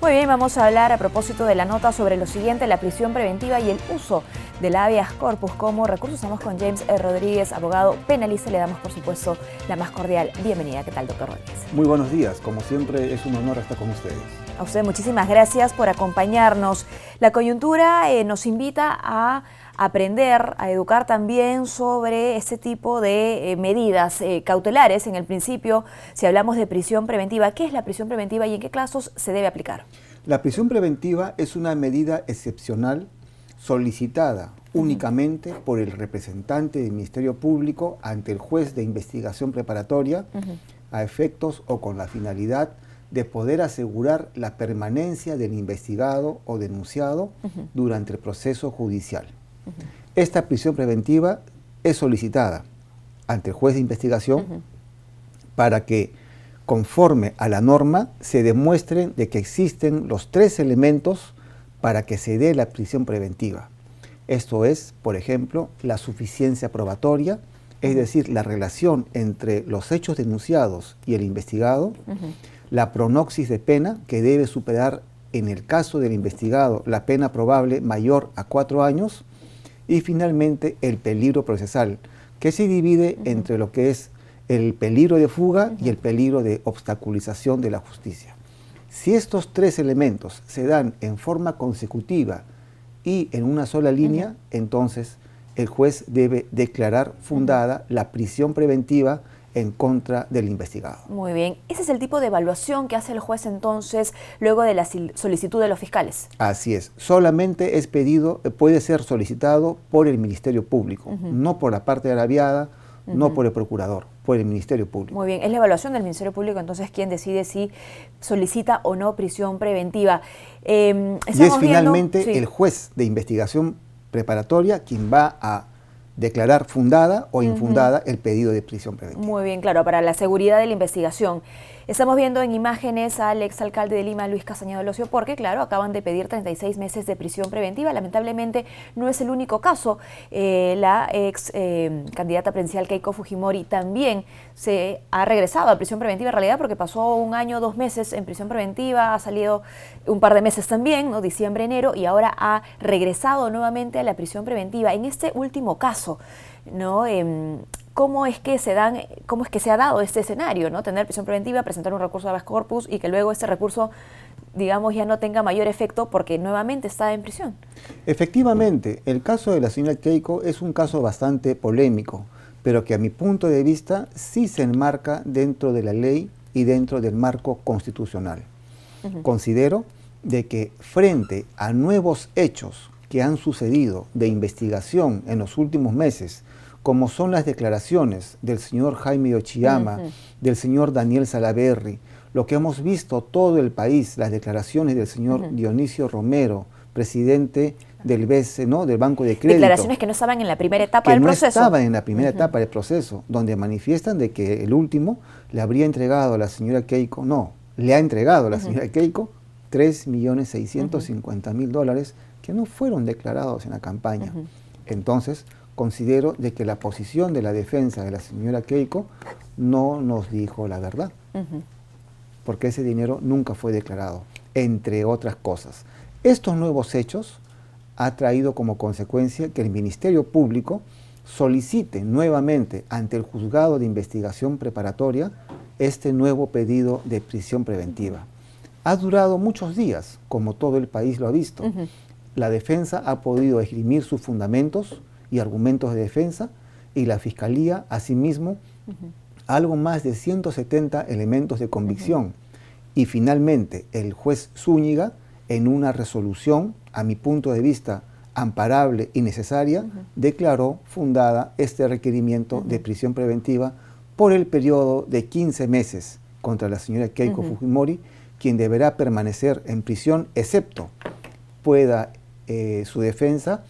Muy bien, vamos a hablar a propósito de la nota sobre lo siguiente, la prisión preventiva y el uso del habeas corpus como recurso. Estamos con James Rodríguez, abogado penalista. Le damos, por supuesto, la más cordial bienvenida. ¿Qué tal, doctor Rodríguez? Muy buenos días. Como siempre, es un honor estar con ustedes. A usted muchísimas gracias por acompañarnos. La coyuntura nos invita a aprender, a educar también sobre este tipo de medidas cautelares. En el principio, si hablamos de prisión preventiva, ¿qué es la prisión preventiva y en qué casos se debe aplicar? La prisión preventiva es una medida excepcional solicitada únicamente por el representante del Ministerio Público ante el juez de investigación preparatoria a efectos o con la finalidad de poder asegurar la permanencia del investigado o denunciado durante el proceso judicial. Esta prisión preventiva es solicitada ante el juez de investigación para que, conforme a la norma, se demuestren de que existen los 3 elementos para que se dé la prisión preventiva. Esto es, por ejemplo, la suficiencia probatoria, es decir, la relación entre los hechos denunciados y el investigado, la pronoxis de pena, que debe superar, en el caso del investigado, la pena probable mayor a 4 años, y finalmente el peligro procesal, que se divide entre lo que es el peligro de fuga y el peligro de obstaculización de la justicia. Si estos 3 elementos se dan en forma consecutiva y en una sola línea, entonces el juez debe declarar fundada la prisión preventiva en contra del investigado. Muy bien. ¿Ese es el tipo de evaluación que hace el juez entonces luego de la solicitud de los fiscales? Así es. Solamente es pedido, puede ser solicitado por el Ministerio Público, no por la parte agraviada, no por el procurador, por el Ministerio Público. Muy bien. Es la evaluación del Ministerio Público entonces quien decide si solicita o no prisión preventiva. Y es finalmente el juez de investigación preparatoria quien va a declarar fundada o infundada el pedido de prisión preventiva. Muy bien, claro, para la seguridad de la investigación. Estamos viendo en imágenes al exalcalde de Lima, Luis Castañeda Locio, porque, claro, acaban de pedir 36 meses de prisión preventiva. Lamentablemente no es el único caso. La ex candidata presidencial Keiko Fujimori también se ha regresado a prisión preventiva en realidad porque pasó 1 año, 2 meses en prisión preventiva, ha salido un par de meses también, ¿no? Diciembre, enero, y ahora ha regresado nuevamente a la prisión preventiva. En este último caso, ¿no? ¿Cómo es que se ha dado este escenario, ¿no? Tener prisión preventiva, presentar un recurso de habeas corpus y que luego este recurso, digamos, ya no tenga mayor efecto porque nuevamente está en prisión? Efectivamente, el caso de la señora Keiko es un caso bastante polémico, pero que a mi punto de vista sí se enmarca dentro de la ley y dentro del marco constitucional. Considero de que frente a nuevos hechos que han sucedido de investigación en los últimos meses, como son las declaraciones del señor Jaime Ochiyama, del señor Daniel Salaverry, lo que hemos visto todo el país, las declaraciones del señor Dionisio Romero, presidente del BCE, ¿no? Del Banco de Crédito. Declaraciones que no estaban en la primera etapa del proceso. Que no estaban en la primera etapa del proceso, donde manifiestan de que el último le habría entregado a la señora Keiko, le ha entregado a la señora Keiko $3.650.000 que no fueron declarados en la campaña. Entonces, considero de que la posición de la defensa de la señora Keiko no nos dijo la verdad, porque ese dinero nunca fue declarado, entre otras cosas. Estos nuevos hechos ha traído como consecuencia que el Ministerio Público solicite nuevamente ante el Juzgado de Investigación Preparatoria este nuevo pedido de prisión preventiva. Ha durado muchos días, como todo el país lo ha visto. La defensa ha podido esgrimir sus fundamentos y argumentos de defensa, y la Fiscalía, asimismo, algo más de 170 elementos de convicción. Y finalmente, el juez Zúñiga, en una resolución, a mi punto de vista, amparable y necesaria, declaró fundada este requerimiento de prisión preventiva por el periodo de 15 meses contra la señora Keiko Fujimori, quien deberá permanecer en prisión, excepto pueda su defensa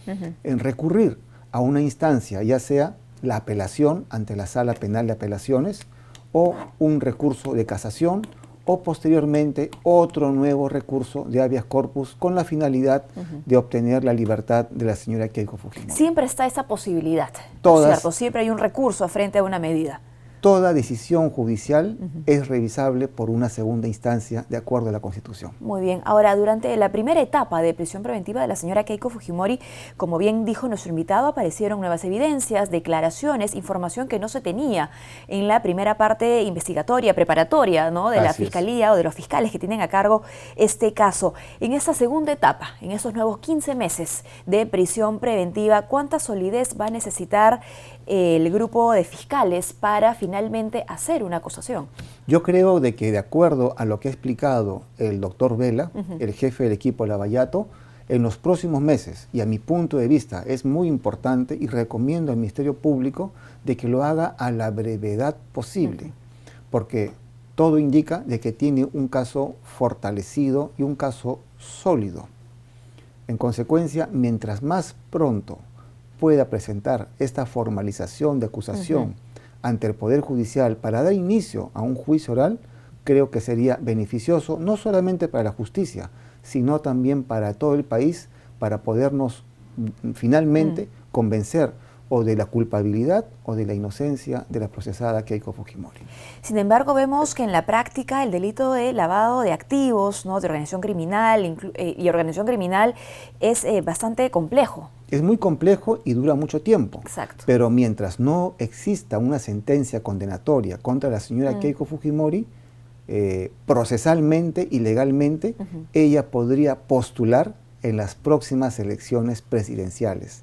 en recurrir a una instancia, ya sea la apelación ante la Sala Penal de Apelaciones o un recurso de casación o posteriormente otro nuevo recurso de habeas corpus con la finalidad de obtener la libertad de la señora Keiko Fujimori. Siempre está esa posibilidad, Todas, ¿cierto? Siempre hay un recurso frente a una medida. toda decisión judicial es revisable por una segunda instancia de acuerdo a la Constitución. Muy bien. Ahora, durante la primera etapa de prisión preventiva de la señora Keiko Fujimori, como bien dijo nuestro invitado, aparecieron nuevas evidencias, declaraciones, información que no se tenía en la primera parte investigatoria, preparatoria, ¿no?, de la Fiscalía o de los fiscales que tienen a cargo este caso. En esta segunda etapa, en esos nuevos 15 meses de prisión preventiva, ¿cuánta solidez va a necesitar el grupo de fiscales para finalmente hacer una acusación? Yo creo de que, de acuerdo a lo que ha explicado el doctor Vela, el jefe del equipo Lavallato, en los próximos meses, y a mi punto de vista es muy importante, y recomiendo al Ministerio Público de que lo haga a la brevedad posible, porque todo indica de que tiene un caso fortalecido y un caso sólido. En consecuencia, mientras más pronto pueda presentar esta formalización de acusación ante el Poder Judicial para dar inicio a un juicio oral, creo que sería beneficioso no solamente para la justicia, sino también para todo el país, para podernos finalmente convencer o de la culpabilidad o de la inocencia de la procesada Keiko Fujimori. Sin embargo, vemos que en la práctica el delito de lavado de activos, ¿no?, de organización criminal y organización criminal es bastante complejo. Es muy complejo y dura mucho tiempo. Exacto. Pero mientras no exista una sentencia condenatoria contra la señora Keiko Fujimori, procesalmente y legalmente, ella podría postular en las próximas elecciones presidenciales.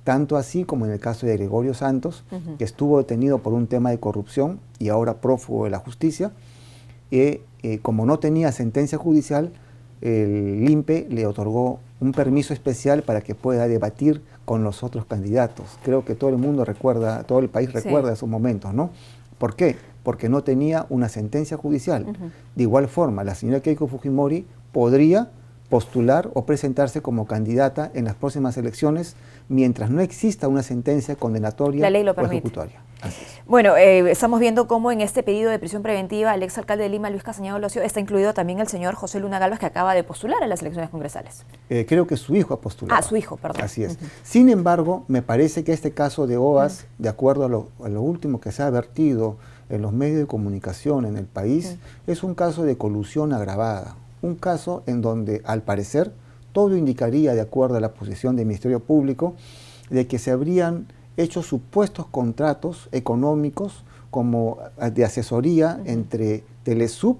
Tanto así como en el caso de Gregorio Santos, que estuvo detenido por un tema de corrupción y ahora prófugo de la justicia, como no tenía sentencia judicial, el INPE le otorgó un permiso especial para que pueda debatir con los otros candidatos. Creo que todo el mundo recuerda, todo el país recuerda esos momentos, ¿no? ¿Por qué? Porque no tenía una sentencia judicial. De igual forma, la señora Keiko Fujimori podría postular o presentarse como candidata en las próximas elecciones mientras no exista una sentencia condenatoria o ejecutoria. Así es. Bueno, estamos viendo cómo en este pedido de prisión preventiva al exalcalde de Lima, Luis Castañeda Olosio, está incluido también el señor José Luna Galvez, que acaba de postular a las elecciones congresales. Creo que su hijo ha postulado. Ah, su hijo, perdón. Así es. Sin embargo, me parece que este caso de OAS, de acuerdo a lo último que se ha vertido en los medios de comunicación en el país, es un caso de colusión agravada. Un caso en donde, al parecer, todo indicaría, de acuerdo a la posición del Ministerio Público, de que se habrían hecho supuestos contratos económicos como de asesoría entre Telesub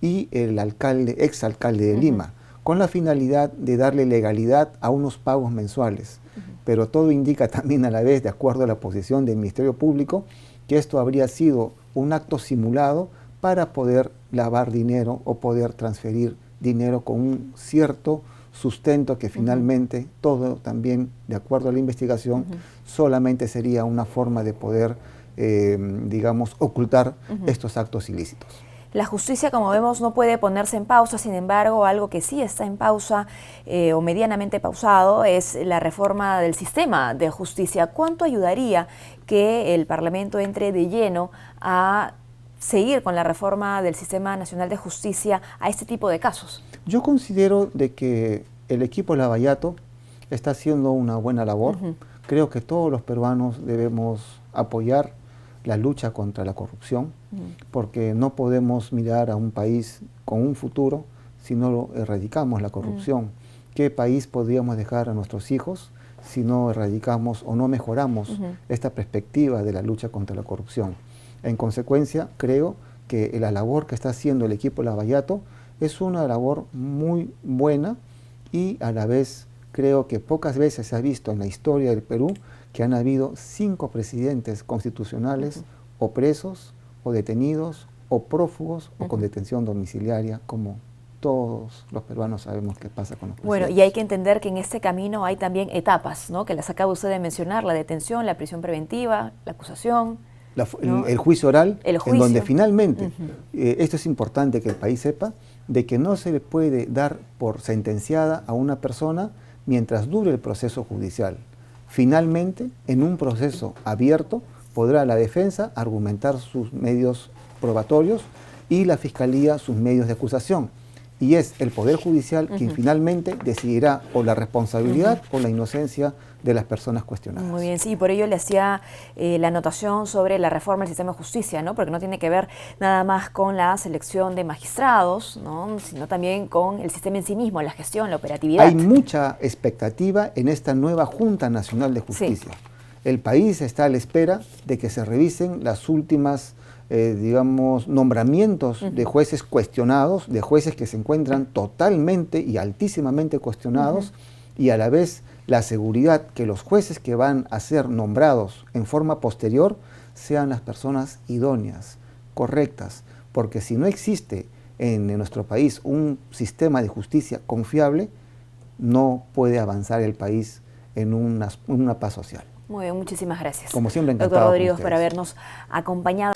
y el exalcalde de Lima, con la finalidad de darle legalidad a unos pagos mensuales. Pero todo indica también a la vez, de acuerdo a la posición del Ministerio Público, que esto habría sido un acto simulado para poder lavar dinero o poder transferir dinero con un cierto sustento que finalmente todo también, de acuerdo a la investigación, solamente sería una forma de poder, digamos, ocultar estos actos ilícitos. La justicia, como vemos, no puede ponerse en pausa. Sin embargo, algo que sí está en pausa o medianamente pausado es la reforma del sistema de justicia. ¿Cuánto ayudaría que el Parlamento entre de lleno a seguir con la reforma del Sistema Nacional de Justicia a este tipo de casos? Yo considero de que el equipo Lavallato está haciendo una buena labor. Creo que todos los peruanos debemos apoyar la lucha contra la corrupción, porque no podemos mirar a un país con un futuro si no erradicamos la corrupción. ¿Qué país podríamos dejar a nuestros hijos si no erradicamos o no mejoramos esta perspectiva de la lucha contra la corrupción? En consecuencia, creo que la labor que está haciendo el equipo Lavallato es una labor muy buena y a la vez creo que pocas veces se ha visto en la historia del Perú que han habido 5 presidentes constitucionales o presos o detenidos o prófugos o con detención domiciliaria, como todos los peruanos sabemos qué pasa con los presidentes. Bueno, y hay que entender que en este camino hay también etapas, ¿no?, que las acaba usted de mencionar: la detención, la prisión preventiva, la acusación. El juicio oral, en donde finalmente, esto es importante que el país sepa, de que no se le puede dar por sentenciada a una persona mientras dure el proceso judicial. Finalmente, en un proceso abierto, podrá la defensa argumentar sus medios probatorios y la Fiscalía sus medios de acusación. y es el Poder Judicial quien finalmente decidirá o la responsabilidad o la inocencia de las personas cuestionadas. Muy bien, sí, por ello le hacía la anotación sobre la reforma del sistema de justicia, ¿no? Porque no tiene que ver nada más con la selección de magistrados, ¿no? Sino también con el sistema en sí mismo, la gestión, la operatividad. Hay mucha expectativa en esta nueva Junta Nacional de Justicia. Sí. El país está a la espera de que se revisen las últimas digamos, nombramientos de jueces cuestionados, de jueces que se encuentran totalmente y altísimamente cuestionados, y a la vez la seguridad que los jueces que van a ser nombrados en forma posterior sean las personas idóneas, correctas, porque si no existe en nuestro país un sistema de justicia confiable, no puede avanzar el país en una paz social. Muy bien, muchísimas gracias. Como siempre, encantado. Doctor Rodríguez, por habernos acompañado.